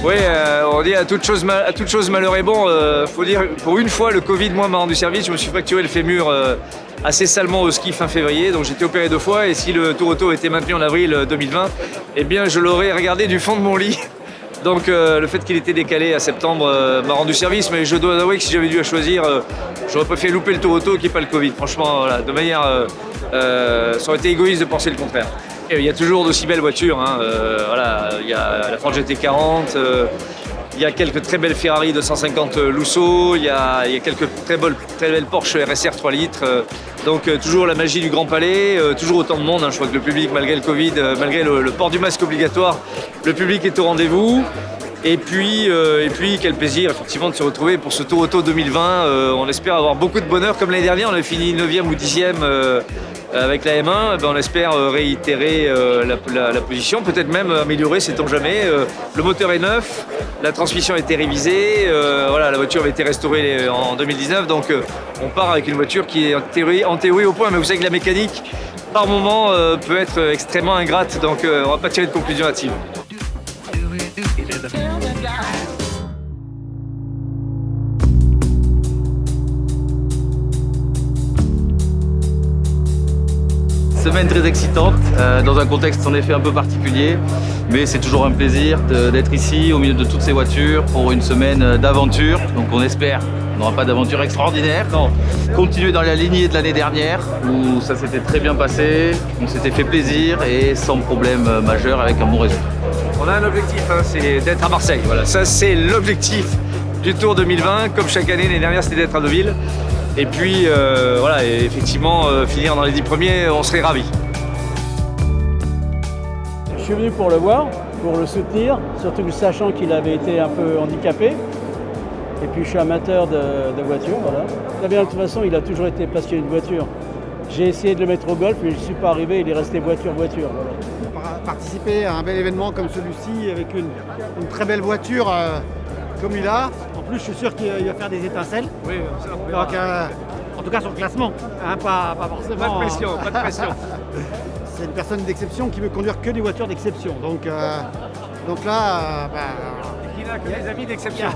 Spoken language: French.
Oui, on dit à toute chose malheur est bon. Faut dire, pour une fois, le Covid, moi, m'a rendu service. Je me suis fracturé le fémur assez salement au ski fin février. Donc j'ai été opéré 2 fois. Et si le Tour Auto était maintenu en avril 2020, eh bien, je l'aurais regardé du fond de mon lit. Donc le fait qu'il était décalé à septembre m'a rendu service. Mais je dois avouer que si j'avais dû à choisir, j'aurais préféré louper le Tour Auto qu'il n'y ait pas le Covid. Franchement, voilà, de manière, ça aurait été égoïste de penser le contraire. Et il y a toujours d'aussi belles voitures. Voilà, il y a la Ford GT40, il y a quelques très belles Ferrari 250 Lusso, il y a quelques très belles Porsche RSR 3 litres. Donc toujours la magie du Grand Palais, toujours autant de monde. Je crois que le public, malgré le Covid, malgré le port du masque obligatoire, le public est au rendez-vous. Et puis quel plaisir effectivement de se retrouver pour ce Tour Auto 2020. On espère avoir beaucoup de bonheur. Comme l'année dernière, on a fini 9e ou 10e avec la M1. On espère réitérer la position, peut-être même améliorer, sait-on jamais. Le moteur est neuf, la transmission a été révisée. Voilà, la voiture avait été restaurée en 2019. Donc on part avec une voiture qui est en théorie au point. Mais vous savez que la mécanique, par moment, peut être extrêmement ingrate. Donc on ne va pas tirer de conclusion hâtive. Semaine très excitante, dans un contexte en effet un peu particulier, mais c'est toujours un plaisir d'être ici au milieu de toutes ces voitures pour une semaine d'aventure. Donc on espère qu'on n'aura pas d'aventure extraordinaire. Non. Continuer dans la lignée de l'année dernière où ça s'était très bien passé, on s'était fait plaisir et sans problème majeur avec un bon résultat. On a un objectif, c'est d'être à Marseille. Voilà, ça c'est l'objectif du Tour 2020. Comme chaque année, l'année dernière c'était d'être à Deauville. Et puis voilà, et effectivement, finir dans les 10 premiers, on serait ravis. Je suis venu pour le voir, pour le soutenir, surtout sachant qu'il avait été un peu handicapé. Et puis je suis amateur de voitures, voilà. De toute façon, il a toujours été passionné de voitures. J'ai essayé de le mettre au golf, mais je ne suis pas arrivé, il est resté voiture. Voilà. Participer à un bel événement comme celui-ci, avec une très belle voiture comme il a. En plus, je suis sûr qu'il va faire des étincelles. Oui, donc, en tout cas sur le classement, pas forcément. Pas de pression, pas de pression. C'est une personne d'exception qui veut conduire que des voitures d'exception. Donc là, Il n'a que des amis d'exception.